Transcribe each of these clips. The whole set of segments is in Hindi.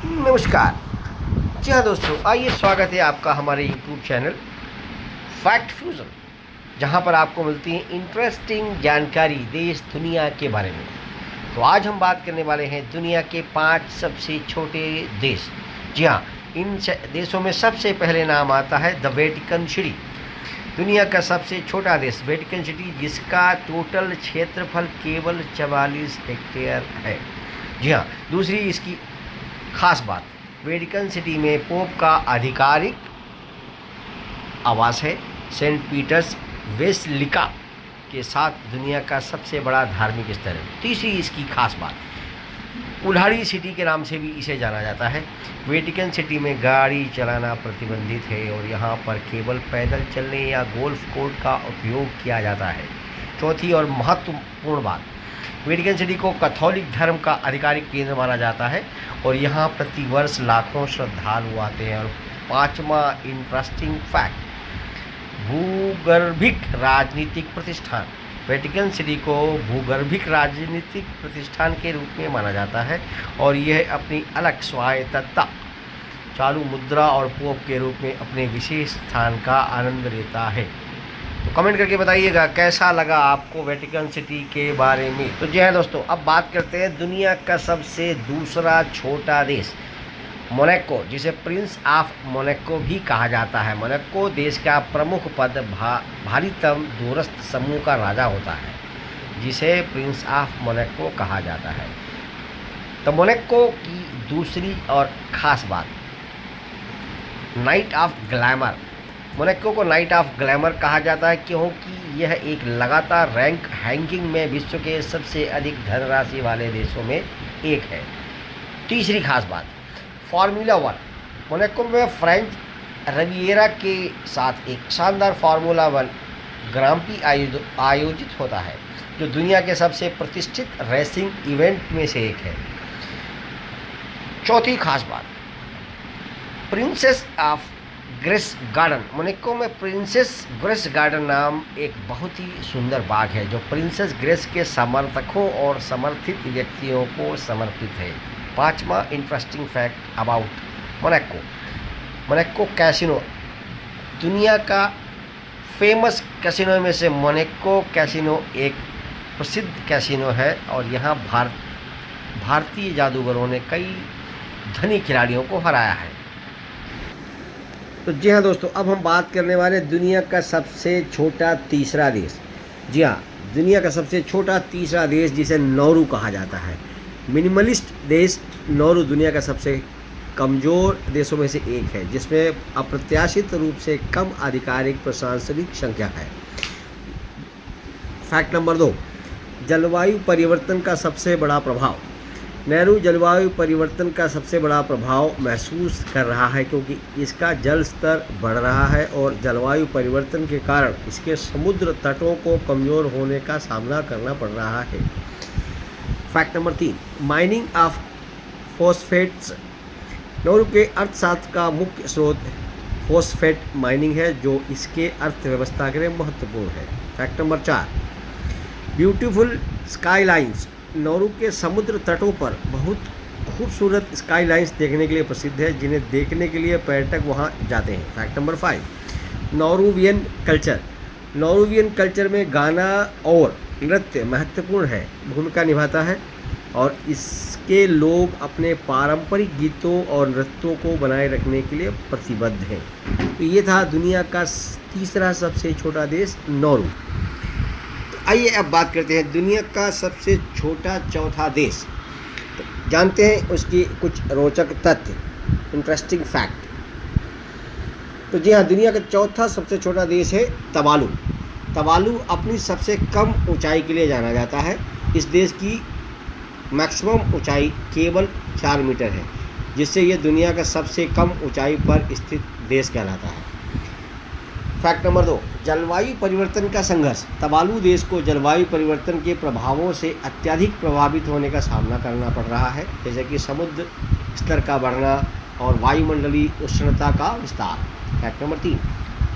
नमस्कार। जी हाँ दोस्तों, आइए स्वागत है आपका हमारे यूट्यूब चैनल फैक्ट फ्यूज़न, जहाँ पर आपको मिलती है इंटरेस्टिंग जानकारी देश दुनिया के बारे में। तो आज हम बात करने वाले हैं दुनिया के 5 सबसे छोटे देश। जी हाँ, इन देशों में सबसे पहले नाम आता है द वेटिकन सिटी। दुनिया का सबसे छोटा देश वेटिकन सिटी, जिसका टोटल क्षेत्रफल केवल 44 हेक्टेयर है। जी हाँ, दूसरी इसकी खास बात, वेटिकन सिटी में पोप का आधिकारिक आवास है। सेंट पीटर्स बेसिलिका के साथ दुनिया का सबसे बड़ा धार्मिक स्थल है। तीसरी इसकी खास बात, कुल्हाड़ी सिटी के नाम से भी इसे जाना जाता है। वेटिकन सिटी में गाड़ी चलाना प्रतिबंधित है और यहाँ पर केवल पैदल चलने या गोल्फ कोर्ट का उपयोग किया जाता है। चौथी और महत्वपूर्ण बात, वेटिकन सिटी को कैथोलिक धर्म का आधिकारिक केंद्र माना जाता है और यहाँ प्रतिवर्ष लाखों श्रद्धालु आते हैं। और पांचवा इंटरेस्टिंग फैक्ट, भूगर्भिक राजनीतिक प्रतिष्ठान। वेटिकन सिटी को भूगर्भिक राजनीतिक प्रतिष्ठान के रूप में माना जाता है और यह अपनी अलग स्वायत्तता, चालू मुद्रा और पोप के रूप में अपने विशेष स्थान का आनंद लेता है। तो कमेंट करके बताइएगा कैसा लगा आपको वेटिकन सिटी के बारे में। तो जी हाँ दोस्तों, अब बात करते हैं दुनिया का सबसे दूसरा छोटा देश मोनाको, जिसे प्रिंस ऑफ मोनाको भी कहा जाता है। मोनाको देश का प्रमुख पद भारीतम दूरस्थ समूह का राजा होता है, जिसे प्रिंस ऑफ मोनाको कहा जाता है। तो मोनाको की दूसरी और ख़ास बात, नाइट ऑफ ग्लैमर। मोनाको को नाइट ऑफ ग्लैमर कहा जाता है क्योंकि यह एक लगातार रैंकिंग में विश्व के सबसे अधिक धनराशि वाले देशों में एक है। तीसरी खास बात, फार्मूला 1। मोनाको में फ्रेंच रिविएरा के साथ एक शानदार फार्मूला 1 ग्रां प्री आयोजित होता है, जो दुनिया के सबसे प्रतिष्ठित रेसिंग इवेंट में से एक है। चौथी खास बात, princess of grace garden. Monaco में प्रिंसेस ग्रेस गार्डन नाम एक बहुत ही सुंदर बाग है, जो प्रिंसेस ग्रेस के समर्थकों और समर्थित व्यक्तियों को समर्पित है। पांचवा interesting fact about Monaco, Monaco casino. दुनिया का फेमस कैसीनो में से मोनाको कैसीनो एक प्रसिद्ध कैसीनो है और यहाँ भारतीय जादूगरों ने कई धनी खिलाड़ियों को हराया है। तो जी हाँ दोस्तों, अब हम बात करने वाले दुनिया का सबसे छोटा तीसरा देश। जी हाँ, दुनिया का सबसे छोटा तीसरा देश जिसे नौरू कहा जाता है। मिनिमलिस्ट देश नौरू दुनिया का सबसे कमज़ोर देशों में से एक है, जिसमें अप्रत्याशित रूप से कम आधिकारिक प्रशासनिक संख्या है। फैक्ट नंबर 2, जलवायु परिवर्तन का सबसे बड़ा प्रभाव। नेहरू जलवायु परिवर्तन का सबसे बड़ा प्रभाव महसूस कर रहा है क्योंकि इसका जल स्तर बढ़ रहा है और जलवायु परिवर्तन के कारण इसके समुद्र तटों को कमज़ोर होने का सामना करना पड़ रहा है। Fact number 3, mining of phosphates. Nauru के अर्थशास्त्र का मुख्य स्रोत फॉस्फेट माइनिंग है, जो इसके अर्थव्यवस्था के लिए महत्वपूर्ण है। Fact number 4, beautiful skylines. Nauru के समुद्र तटों पर बहुत खूबसूरत स्काईलाइंस देखने के लिए प्रसिद्ध है, जिन्हें देखने के लिए पर्यटक वहां जाते हैं। Fact number 5, Nauruan culture. Nauruan culture में गाना और नृत्य महत्वपूर्ण है भूमिका निभाता है और इसके लोग अपने पारंपरिक गीतों और नृत्यों को बनाए रखने के लिए प्रतिबद्ध हैं। तो ये था दुनिया का तीसरा सबसे छोटा देश नौरू। आइए अब बात करते हैं दुनिया का सबसे छोटा चौथा देश। तो जानते हैं उसकी कुछ रोचक तथ्य, इंटरेस्टिंग फैक्ट। तो जी हाँ, दुनिया का चौथा सबसे छोटा देश है तवालू। तवालू अपनी सबसे कम ऊंचाई के लिए जाना जाता है। इस देश की मैक्सिमम ऊंचाई केवल 4 मीटर है, जिससे यह दुनिया का सबसे कम ऊंचाई पर स्थित देश कहलाता है। फैक्ट नंबर 2, जलवायु परिवर्तन का संघर्ष। तवालू देश को जलवायु परिवर्तन के प्रभावों से अत्यधिक प्रभावित होने का सामना करना पड़ रहा है, जैसे कि समुद्र स्तर का बढ़ना और वायुमंडलीय उष्णता का विस्तार। फैक्ट नंबर 3,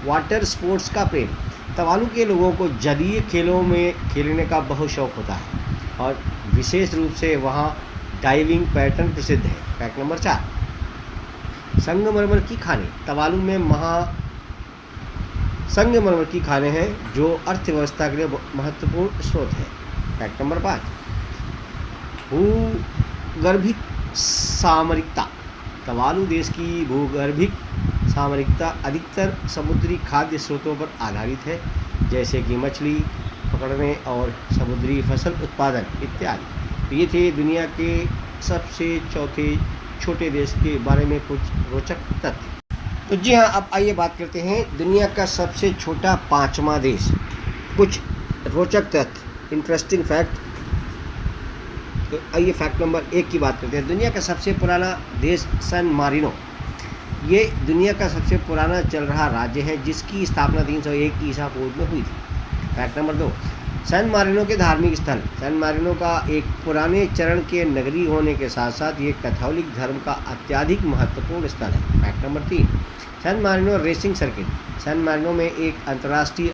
वाटर स्पोर्ट्स का प्रेम। तवालू के लोगों को जलीय खेलों में खेलने का बहुत शौक होता है और विशेष रूप से वहाँ डाइविंग पैटर्न प्रसिद्ध है। फैक्ट नंबर 4, संगमरमर की खानें। तवालू में संगमरमर की खानें हैं जो अर्थव्यवस्था के लिए महत्वपूर्ण स्रोत है। Fact number 5, भूगर्भिक सामरिकता। तवालू देश की भूगर्भिक सामरिकता अधिकतर समुद्री खाद्य स्रोतों पर आधारित है, जैसे कि मछली पकड़ने और समुद्री फसल उत्पादन इत्यादि। ये थे दुनिया के सबसे छोटे देश के बारे में कुछ रोचक तथ्य। तो जी हाँ, अब आइए बात करते हैं दुनिया का सबसे छोटा 5वां देश। कुछ रोचक तथ्य, इंटरेस्टिंग फैक्ट। तो आइए फैक्ट नंबर 1 की बात करते हैं। दुनिया का सबसे पुराना देश सैन मारिनो। ये दुनिया का सबसे पुराना चल रहा राज्य है जिसकी स्थापना 301 ईसा पूर्व में हुई थी। फैक्ट नंबर 2, सैन मारिनो के धार्मिक स्थल। सैन मारिनो का एक पुराने चरण के नगरी होने के साथ साथ ये कैथोलिक धर्म का अत्यधिक महत्वपूर्ण स्थल है। Fact number 3, San Marino racing circuit. San Marino में एक अंतर्राष्ट्रीय